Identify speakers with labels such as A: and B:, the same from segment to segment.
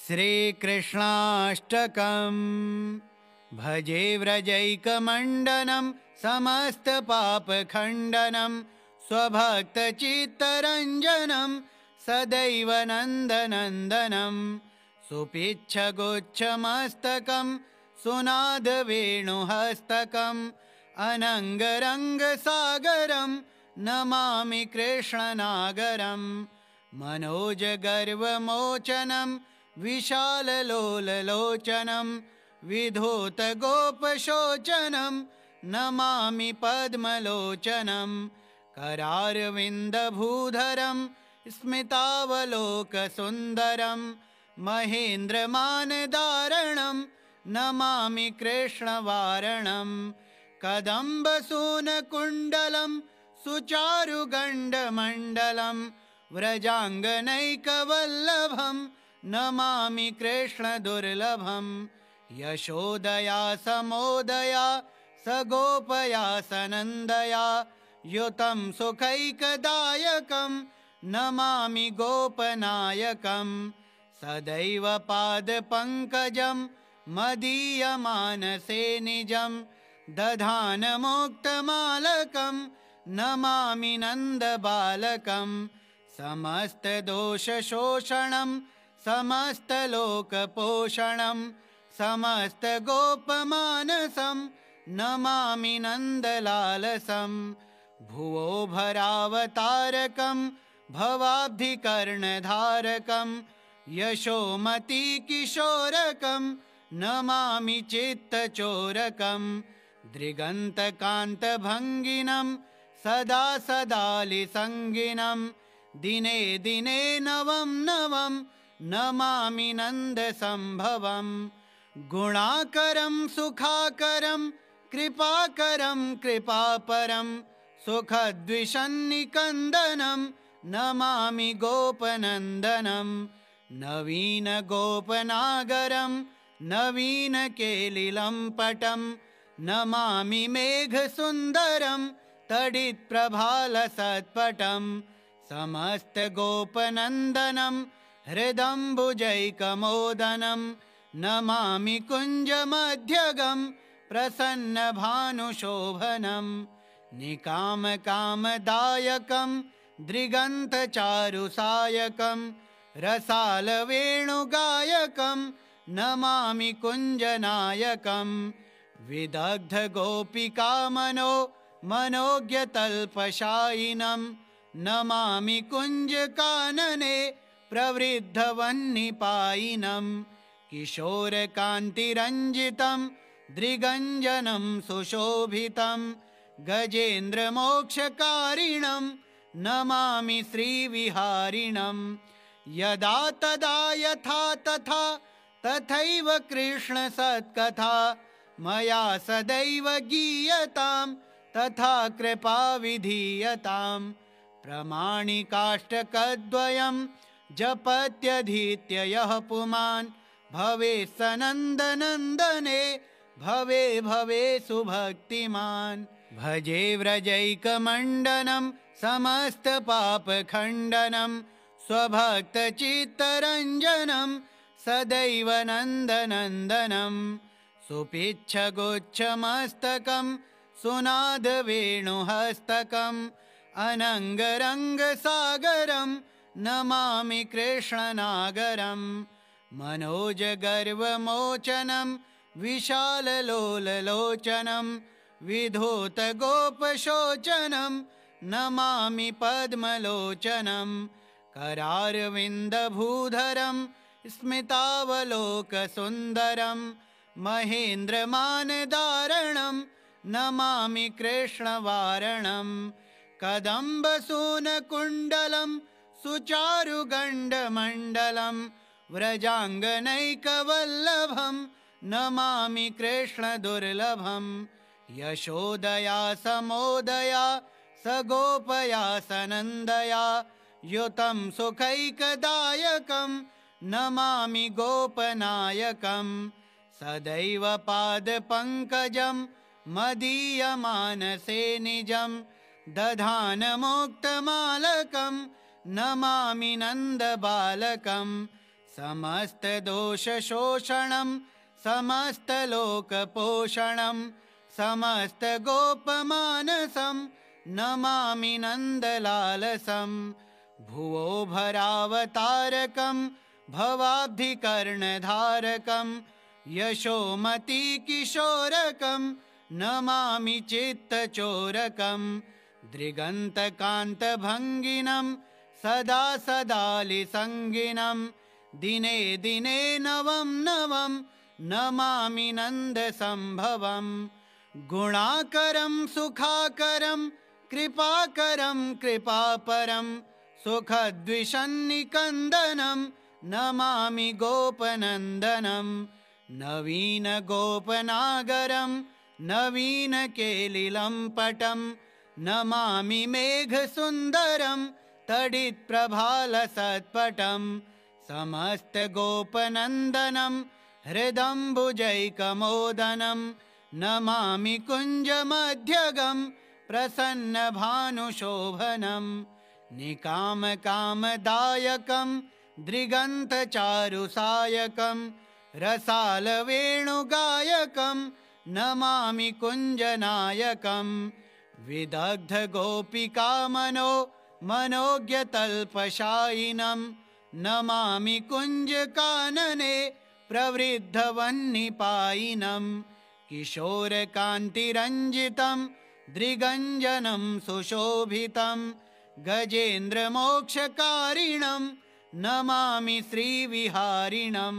A: श्रीकृष्णाष्टकम्। भजे व्रजैकमण्डनं समस्तपापखण्डनं स्वभक्तचित्तरञ्जनं सदैव नन्दनन्दनं सुपिच्छगुच्छमस्तकं सुनादवेणुहस्तकम् अनङ्गरङ्गसागरं नमामि कृष्णनागरं मनोजगर्वमोचनं विशाललोललोचनं विधूतगोपशोचनं नमामि पद्मलोचनं करारविन्दभूधरं स्मितावलोकसुन्दरं महेन्द्रमानदारणं नमामि कृष्णवारणं कदम्बसूनकुण्डलं सुचारुगण्डमण्डलं व्रजाङ्गनैकवल्लभं नमामि कृष्णदुर्लभं यशोदया समोदया सगोपया सनन्दया युतं सुखैकदायकं नमामि गोपनायकं सदैव पादपङ्कजं मदीयमानसे निजं दधानमुक्तमालकं नमामि नन्दबालकं समस्तदोषशोषणं समस्तलोकपोषणं समस्तगोपमानसं नमामि नन्दलालसं भुवो भरावतारकं भवाब्धिकर्णधारकं यशोमतिकिशोरकं नमामि चित्तचोरकं दृगन्तकान्तभङ्गिनं सदा सदालिसङ्गिनं दिने दिने नवं नवं नमामि नन्दसम्भवं गुणाकरं सुखाकरं कृपाकरं कृपापरं सुखद्विषन्निकन्दनं नमामि गोपनन्दनं नवीनगोपनागरं नवीनकेलिलम्पटं नमामि मेघसुन्दरं तडित्प्रभालसत्पटं समस्तगोपनन्दनं हृदम्बुजैकमोदनं नमामि कुञ्जमध्यगं प्रसन्नभानुशोभनं निकामकामदायकं दृगन्तचारुसायकं रसालवेणुगायकं नमामि कुञ्जनायकं विदग्धगोपिकामनो मनोज्ञतल्पशायिनं नमामि कुञ्जकानने प्रवृद्धवह्निपायिनं किशोरकान्तिरञ्जितं दृगञ्जनं सुशोभितं गजेन्द्रमोक्षकारिणं नमामि श्रीविहारिणं यदा तदा यथा तथा तथैव कृष्णसत्कथा मया सदैव गीयतां तथा कृपा विधीयतां प्रमाणिकाष्टकद्वयं जपत्यधीत्य यः पुमान् भवेत् सनन्दनन्दने भवे भवे सुभक्तिमान् भजे व्रजैकमण्डनं समस्तपापखण्डनं स्वभक्तचित्तरञ्जनं सदैव नन्दनन्दनं सुपिच्छगुच्छमस्तकं सुनादवेणुहस्तकम् अनङ्गरङ्गसागरं नमामि कृष्णनागरं मनोजगर्वमोचनं विशाललोललोचनं विधूतगोपशोचनं नमामि पद्मलोचनं करारविन्दभूधरं स्मितावलोकसुन्दरं महेन्द्रमानदारणं नमामि कृष्णवारणं कदम्बसूनकुण्डलं सुचारुगण्डमण्डलं व्रजाङ्गनैकवल्लभं नमामि कृष्णदुर्लभं यशोदया समोदया सगोपया सनन्दया युतं सुखैकदायकं नमामि गोपनायकं सदैव पादपङ्कजं मदीयमानसे निजं दधानमुक्तमालकं नमामि नन्दबालकं समस्तदोषशोषणं समस्तलोकपोषणं समस्तगोपमानसं नमामि नन्दलालसं भुवो भरावतारकं भवाब्धिकर्णधारकं यशोमतिकिशोरकं नमामि चित्तचोरकं दृगन्तकान्तभङ्गिनं सदा सदालिसङ्गिनं दिने दिने नवं नवं नमामि नन्दसम्भवं गुणाकरं सुखाकरं कृपाकरं कृपापरं सुखद्विषन्निकन्दनं नमामि गोपनन्दनं नवीनगोपनागरं नवीनकेलिलम्पटं नमामि मेघसुन्दरं तडित्प्रभालसत्पटं समस्तगोपनन्दनं हृदम्बुजैकमोदनं नमामि कुञ्जमध्यगं प्रसन्नभानुशोभनं निकामकामदायकं दृगन्तचारुसायकं रसालवेणुगायकं नमामि कुञ्जनायकं विदग्धगोपिकामनो मनोज्ञतल्पशायिनं नमामि कुञ्जकानने प्रवृद्धवह्निपायिनं किशोरकान्तिरञ्जितं दृगञ्जनं सुशोभितं गजेन्द्रमोक्षकारिणं नमामि श्रीविहारिणं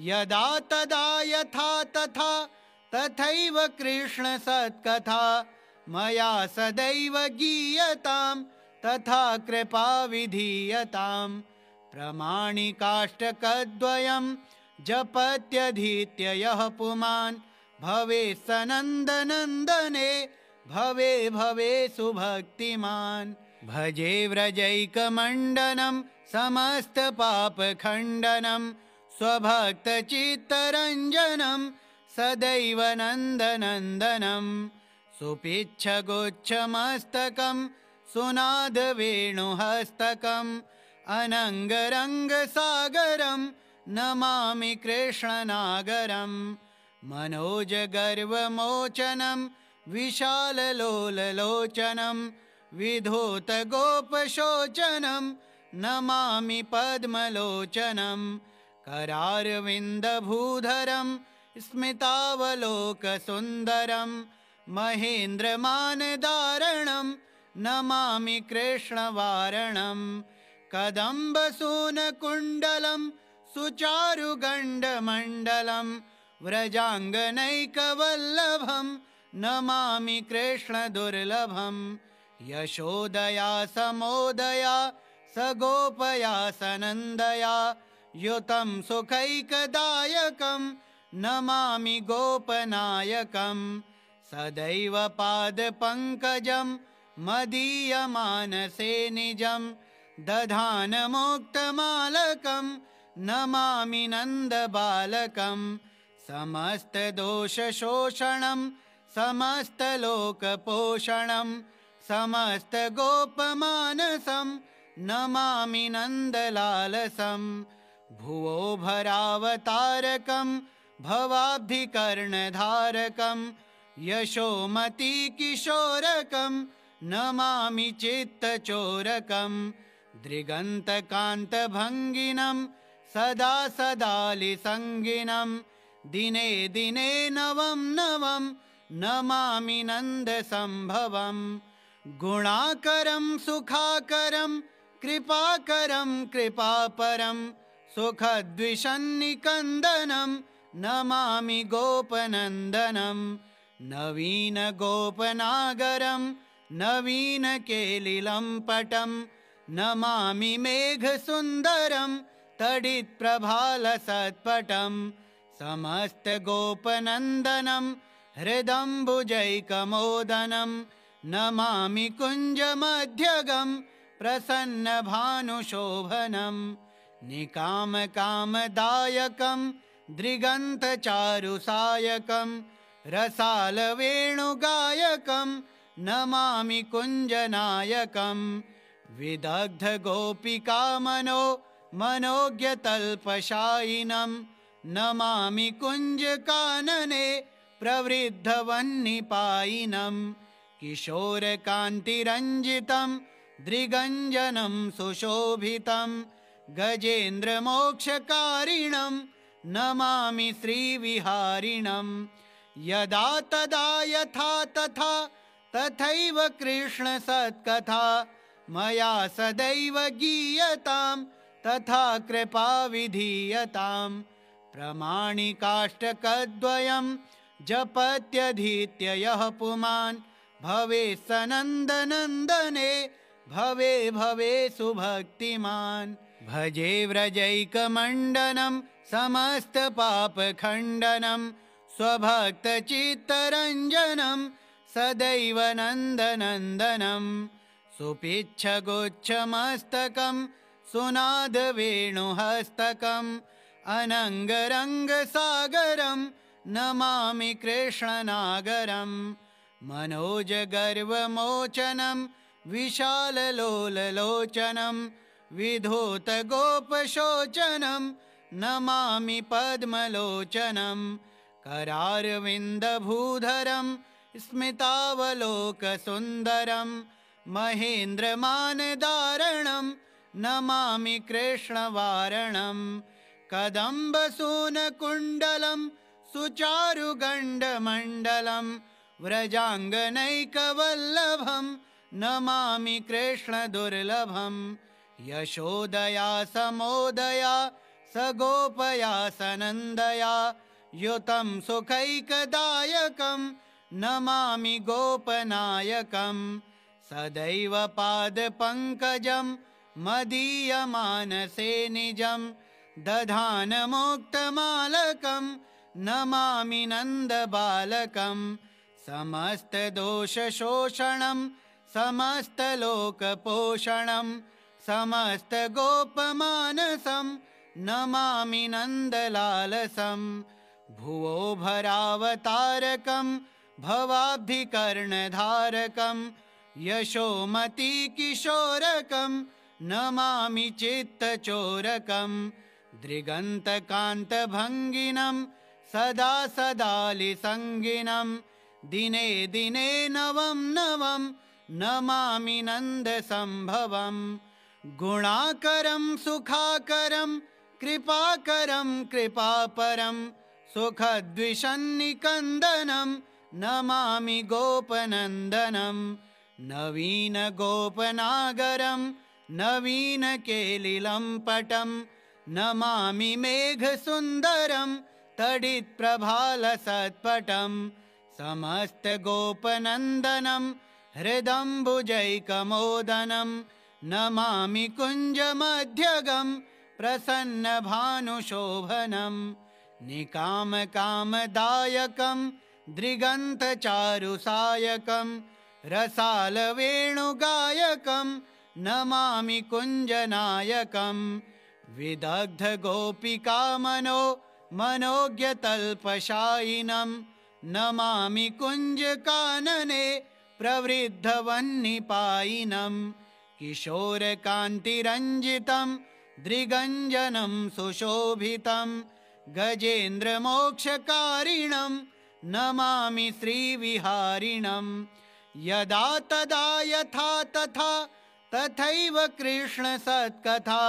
A: यदा तदा यथा तथा तथैव कृष्णसत्कथा मया सदैव गीयतां तथा कृपा विधीयतां प्रमाणिकाष्टकद्वयं जपत्यधीत्य यः पुमान् भवेत् सनन्दनन्दने भवे भवे सुभक्तिमान् भजे व्रजैकमण्डनं समस्तपापखण्डनं स्वभक्तचित्तरञ्जनं सदैव नन्दनन्दनं सुपिच्छगुच्छमस्तकं सुनादवेणुहस्तकम् अनङ्गरङ्गसागरं नमामि कृष्णनागरं मनोजगर्वमोचनं विशाललोललोचनं विधूतगोपशोचनं नमामि पद्मलोचनं करारविन्दभूधरं स्मितावलोकसुन्दरं महेन्द्रमानदारणं नमामि कृष्णवारणं कदम्बसूनकुण्डलं सुचारुगण्डमण्डलं व्रजाङ्गनैकवल्लभं नमामि कृष्णदुर्लभं यशोदया समोदया सगोपया सनन्दया युतं सुखैकदायकं नमामि गोपनायकं सदैव पादपङ्कजं मदीयमानसे निजं दधानमुक्तमालकं नमामि नन्दबालकं समस्तदोषशोषणं समस्तलोकपोषणं समस्तगोपमानसं नमामि नन्दलालसं भुवो भरावतारकं भवाब्धिकर्णधारकं यशोमतिकिशोरकं नमामि चित्तचोरकं दृगन्तकान्तभङ्गिनं सदा सदालिसङ्गिनं दिने दिने नवं नवं नमामि नन्दसम्भवं गुणाकरं सुखाकरं कृपाकरं कृपापरं सुखद्विषन्निकन्दनं नमामि गोपनन्दनं नवीनगोपनागरं नवीनकेलिलम्पटं नमामि मेघसुन्दरं तडित्प्रभालसत्पटं समस्तगोपनन्दनं हृदम्बुजैकमोदनं नमामि कुञ्जमध्यगं प्रसन्नभानुशोभनं निकामकामदायकं दृगन्तचारुसायकं रसालवेणुगायकं नमामि कुञ्जनायकं विदग्धगोपिकामनो मनोज्ञतल्पशायिनं नमामि कुञ्जकानने प्रवृद्धवह्निपायिनं किशोरकान्तिरञ्जितं दृगञ्जनं सुशोभितं गजेन्द्रमोक्षकारिणं नमामि श्रीविहारिणं यदा तदा यथा तथा तथैव कृष्णसत्कथा मया सदैव गीयतां तथा कृपा विधीयतां प्रमाणिकाष्टकद्वयं जपत्यधीत्य यः पुमान् भवेत् सनन्दनन्दने भवे भवे सुभक्तिमान् भजे व्रजैकमण्डनं समस्तपापखण्डनं स्वभक्तचित्तरञ्जनं सदैव नन्दनन्दनं सुपिच्छगुच्छमस्तकं सुनादवेणुहस्तकम् अनङ्गरङ्गसागरं नमामि कृष्णनागरं मनोजगर्वमोचनं विशाललोललोचनं विधूतगोपशोचनं नमामि पद्मलोचनं करारविन्दभूधरं स्मितावलोकसुन्दरं महेन्द्रमानदारणं नमामि कृष्णवारणं कदम्बसूनकुण्डलं सुचारुगण्डमण्डलं व्रजाङ्गनैकवल्लभं नमामि कृष्णदुर्लभं यशोदया समोदया सगोपया सनन्दया युतं सुखैकदायकं नमामि गोपनायकं सदैव पादपङ्कजं मदीयमानसे निजं दधानमुक्तमालकं नमामि नन्दबालकं समस्तदोषशोषणं समस्तलोकपोषणं समस्तगोपमानसं नमामि नन्दलालसं भुवो भरावतारकं भवाब्धिकर्णधारकं यशोमतिकिशोरकं नमामि चित्तचोरकं दृगन्तकान्तभङ्गिनं सदा सदालिसङ्गिनं दिने दिने नवं नवं नमामि नन्दसम्भवं गुणाकरं सुखाकरं कृपाकरं कृपापरं सुखद्विषन्निकन्दनं नमामि गोपनन्दनं नवीनगोपनागरं नवीनकेलिलम्पटं नमामि मेघसुन्दरं तडित्प्रभालसत्पटं समस्तगोपनन्दनं हृदम्बुजैकमोदनं नमामि कुञ्जमध्यगं प्रसन्नभानुशोभनं निकामकामदायकं दृगन्तचारुसायकं रसालवेणुगायकं नमामि कुञ्जनायकं विदग्धगोपिकामनो मनोज्ञतल्पशायिनं नमामि कुञ्जकानने प्रवृद्धवह्निपायिनं किशोरकान्तिरञ्जितं दृगञ्जनं सुशोभितं गजेन्द्रमोक्षकारिणं नमामि श्रीविहारिणं यदा तदा यथा तथा तथैव कृष्णसत्कथा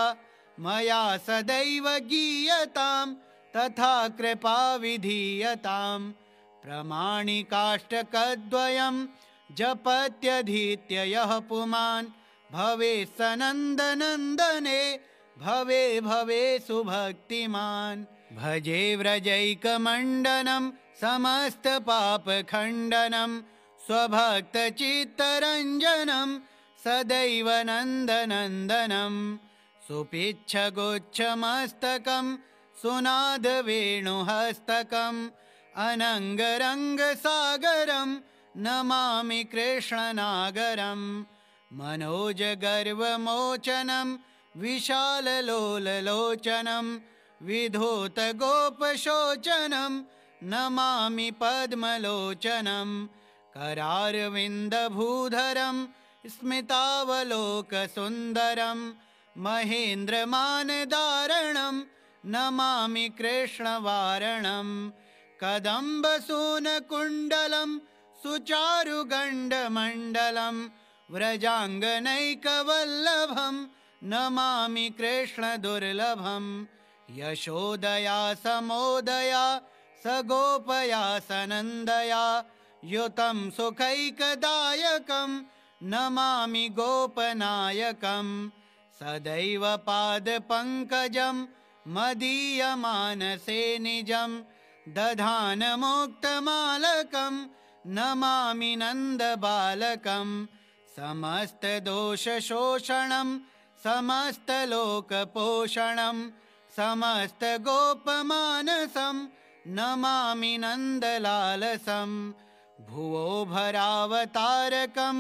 A: मया सदैव गीयतां तथा कृपा विधीयतां प्रमाणिकाष्टकद्वयं जपत्यधीत्य यः पुमान् भवेत् सनन्दनन्दने भवे भवे सुभक्तिमान् भजे व्रजैकमण्डनं समस्तपापखण्डनं स्वभक्तचित्तरञ्जनं सदैव नन्दनन्दनं सुपिच्छगुच्छमस्तकं सुनादवेणुहस्तकम् अनङ्गरङ्गसागरं नमामि कृष्णनागरं मनोजगर्वमोचनं विशाललोललोचनं विधूतगोपशोचनं नमामि पद्मलोचनं करारविन्दभूधरं स्मितावलोकसुन्दरं महेन्द्रमानदारणं नमामि कृष्णवारणं कदम्बसूनकुण्डलं सुचारुगण्डमण्डलं व्रजाङ्गनैकवल्लभं नमामि कृष्णदुर्लभं यशोदया समोदया सगोपया सनन्दया युतं सुखैकदायकं नमामि गोपनायकं सदैव पादपङ्कजं मदीयमानसे निजं दधानमुक्तमालकं नमामि नन्दबालकं समस्तदोषशोषणं समस्तलोकपोषणं समस्तगोपमानसं नमामि नन्दलालसं भुवो भरावतारकं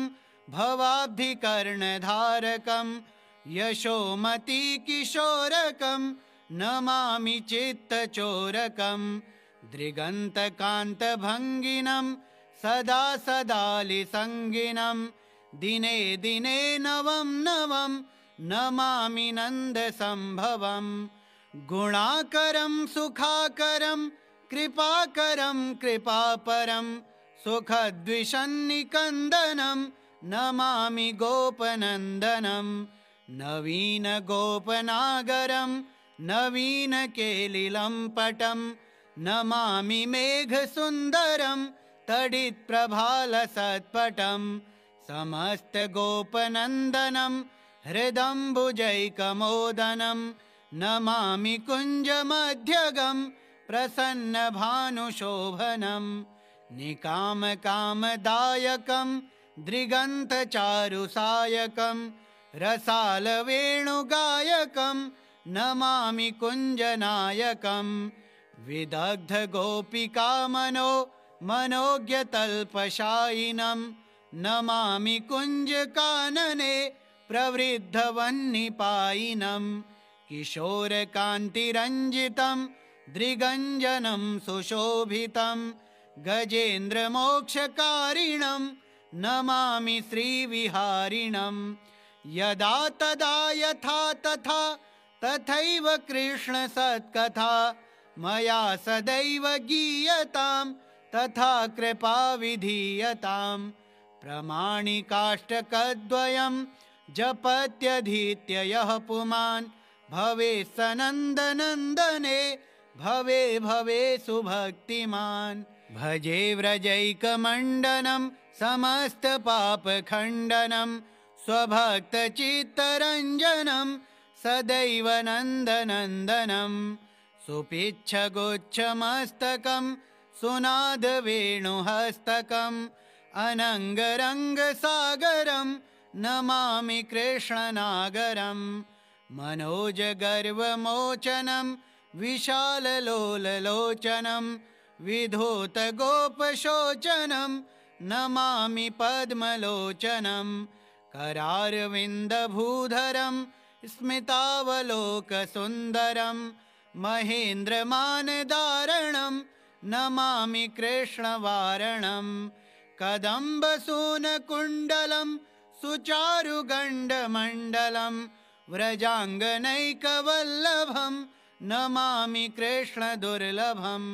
A: भवाब्धिकर्णधारकं यशोमतिकिशोरकं नमामि चित्तचोरकं दृगन्तकान्तभङ्गिनं सदा सदालिसङ्गिनं दिने दिने नवं नवं नमामि नन्दसम्भवं गुणाकरं सुखाकरं कृपाकरं कृपापरं सुखद्विषन्निकन्दनं नमामि गोपनन्दनं नवीनगोपनागरं नवीनकेलिलम्पटं नमामि मेघसुन्दरं तडित्प्रभालसत्पटं समस्तगोपनन्दनं हृदम्बुजैकमोदनं नमामि कुञ्जमध्यगं प्रसन्नभानुशोभनं निकामकामदायकं दृगन्तचारुसायकं रसालवेणुगायकं नमामि कुञ्जनायकं विदग्धगोपिकामनो मनोज्ञतल्पशायिनं नमामि कुञ्जकानने प्रवृद्धवह्निपायिनं किशोरकान्तिरञ्जितं दृगञ्जनं सुशोभितं गजेन्द्रमोक्षकारिणं नमामि श्रीविहारिणं यदा तदा यथा तथा तथैव कृष्णसत्कथा मया सदैव गीयतां तथा कृपा विधीयतां प्रमाणिकाष्टकद्वयं जपत्यधीत्य यः पुमान् भवेत् सनन्दनन्दने भवे भवे सुभक्तिमान् भजे व्रजैकमण्डनं समस्तपापखण्डनं स्वभक्तचित्तरञ्जनं सदैव नन्दनन्दनं सुपिच्छगुच्छमस्तकं सुनादवेणुहस्तकम् अनङ्गरङ्गसागरं नमामि कृष्णनागरं मनोजगर्वमोचनं विशाललोललोचनं विधूतगोपशोचनं नमामि पद्मलोचनं करारविन्दभूधरं स्मितावलोकसुन्दरं महेन्द्रमानदारणं नमामि कृष्णवारणं कदम्बसूनकुण्डलं सुचारुगण्डमण्डलं व्रजाङ्गनैकवल्लभं नमामि कृष्णदुर्लभं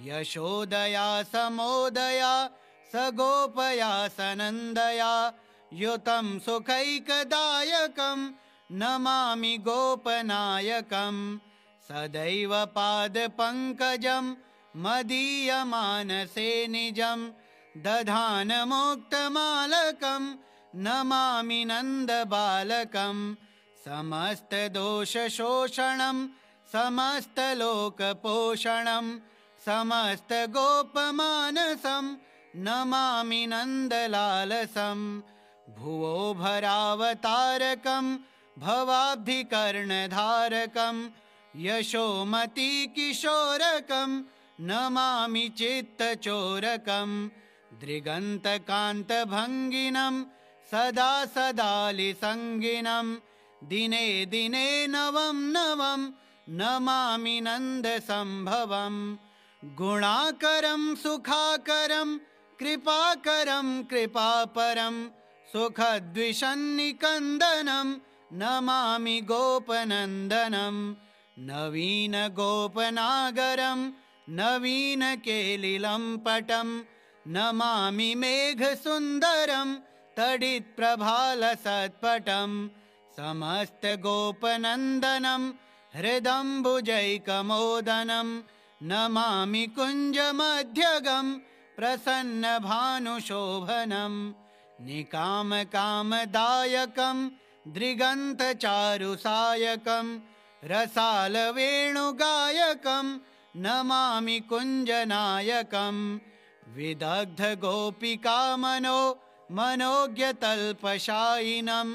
A: यशोदया समोदया सगोपया सनन्दया युतं सुखैकदायकं नमामि गोपनायकं सदैव पादपङ्कजं मदीयमानसे निजं दधानमुक्तमालकं नमामि नन्दबालकं समस्तदोषशोषणं समस्तलोकपोषणं समस्तगोपमानसं नमामि नन्दलालसं भुवो भरावतारकं भवाब्धिकर्णधारकं यशोमतिकिशोरकं नमामि चित्तचोरकं दृगन्तकान्तभङ्गिनं सदा सदालिसङ्गिनं दिने दिने नवं नवं नमामि नन्दसम्भवं गुणाकरं सुखाकरं कृपाकरं कृपापरं सुखद्विषन्निकन्दनं नमामि गोपनन्दनं नवीनगोपनागरं नवीनकेलिलम्पटं नमामि मेघसुन्दरं तडित्प्रभालसत्पटं समस्तगोपनन्दनं हृदम्बुजैकमोदनं नमामि कुञ्जमध्यगं प्रसन्नभानुशोभनं निकामकामदायकं दृगन्तचारुसायकं रसालवेणुगायकं नमामि कुञ्जनायकं विदग्धगोपिकामनो मनोज्ञतल्पशायिनं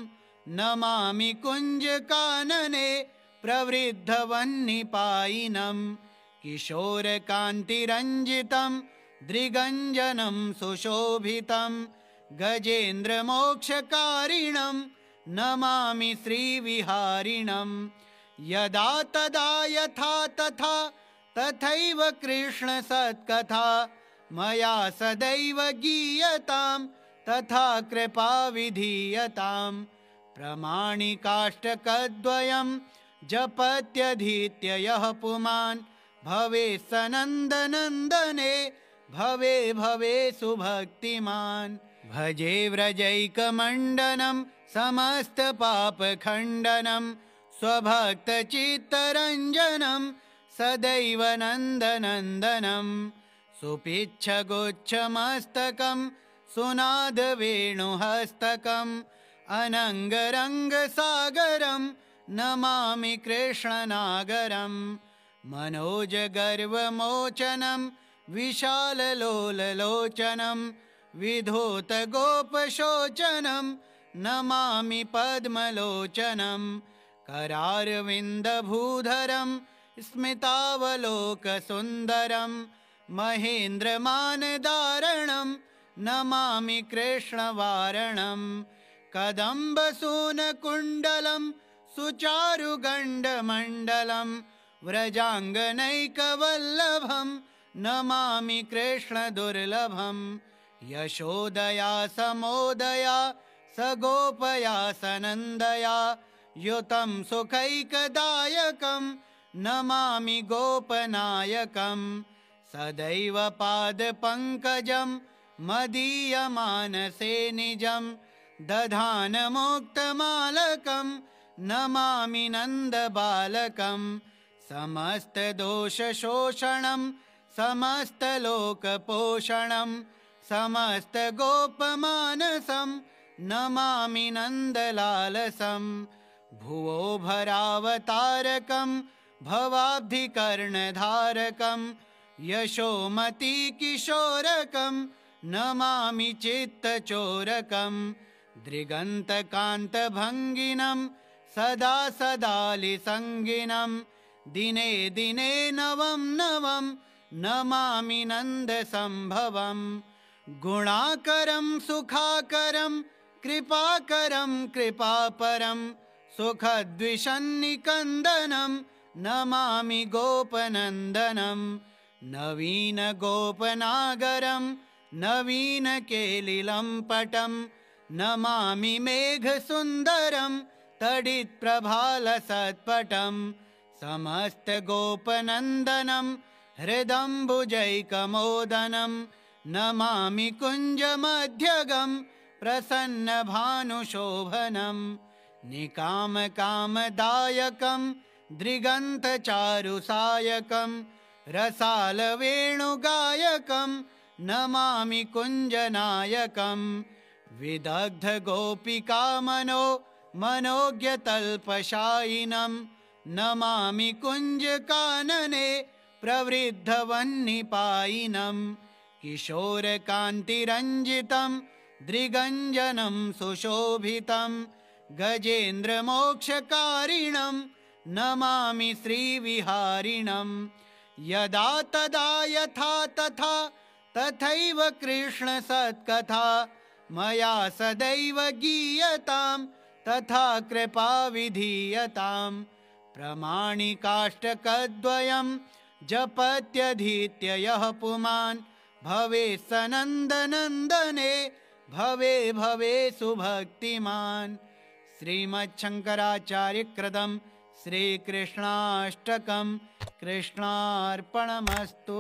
A: नमामि कुञ्जकानने प्रवृद्धवह्निपायिनं किशोरकान्तिरञ्जितं दृगञ्जनं सुशोभितं गजेन्द्रमोक्षकारिणं नमामि श्रीविहारिणं यदा तदा यथा तथा तथैव कृष्णसत्कथा मया सदैव गीयतां तथा कृपा विधीयतां प्रमाणिकाष्टकद्वयं जपत्यधीत्य यः पुमान् भवेत् सनन्दनन्दने भवे भवे सुभक्तिमान् भजे व्रजैकमण्डनं समस्तपापखण्डनं स्वभक्तचित्तरञ्जनं सदैव नन्दनन्दनं सुपिच्छगुच्छमस्तकं सुनादवेणुहस्तकम् अनङ्गरङ्गसागरं नमामि कृष्णनागरं मनोजगर्वमोचनं विशाललोललोचनं विधूतगोपशोचनं नमामि पद्मलोचनं करारविन्दभूधरं स्मितावलोकसुन्दरं महेन्द्रमानदारणं नमामि कृष्णवारणं कदम्बसूनकुण्डलं सुचारुगण्डमण्डलं व्रजाङ्गनैकवल्लभं नमामि कृष्णदुर्लभं यशोदया समोदया सगोपया सनन्दया युतं सुखैकदायकं नमामि गोपनायकं सदैव पादपङ्कजं मदीयमानसे निजं दधानमुक्तमालकं नमामि नन्दबालकं समस्तदोषशोषणं समस्तलोकपोषणं समस्तगोपमानसं नमामि नन्दलालसं भुवो भरावतारकं भवाब्धिकर्णधारकं यशोमतिकिशोरकं नमामि चित्तचोरकं दृगन्तकान्तभङ्गिनं सदा सदालिसङ्गिनं दिने दिने नवं नवं नमामि नन्दसम्भवं गुणाकरं सुखाकरं कृपाकरं कृपापरं सुखद्विषन्निकन्दनं नमामि गोपनन्दनं नवीनगोपनागरं नवीनकेलिलम्पटं नमामि मेघसुन्दरं तडित्प्रभालसत्पटं समस्तगोपनन्दनं हृदम्बुजैकमोदनं नमामि कुञ्जमध्यगं प्रसन्नभानुशोभनं निकामकामदायकं दृगन्तचारुसायकं रसालवेणुगायकं नमामि कुञ्जनायकं विदग्धगोपिकामनो मनोज्ञतल्पशायिनं नमामि कुञ्जकानने प्रवृद्धवह्निपायिनं किशोरकान्तिरञ्जितं दृगञ्जनं सुशोभितं गजेन्द्रमोक्षकारिणं नमामि श्रीविहारिणं यदा तदा यथा तथा तथैव कृष्णसत्कथा मया सदैव गीयतां तथा कृपा विधीयतां प्रमाणिकाष्टकद्वयं जपत्यधीत्य यः पुमान् भवेत् सनन्दनन्दने भवे भवे सुभक्तिमान् श्रीमच्छङ्कराचार्यकृतं श्रीकृष्णाष्टकं कृष्णार्पणमस्तु।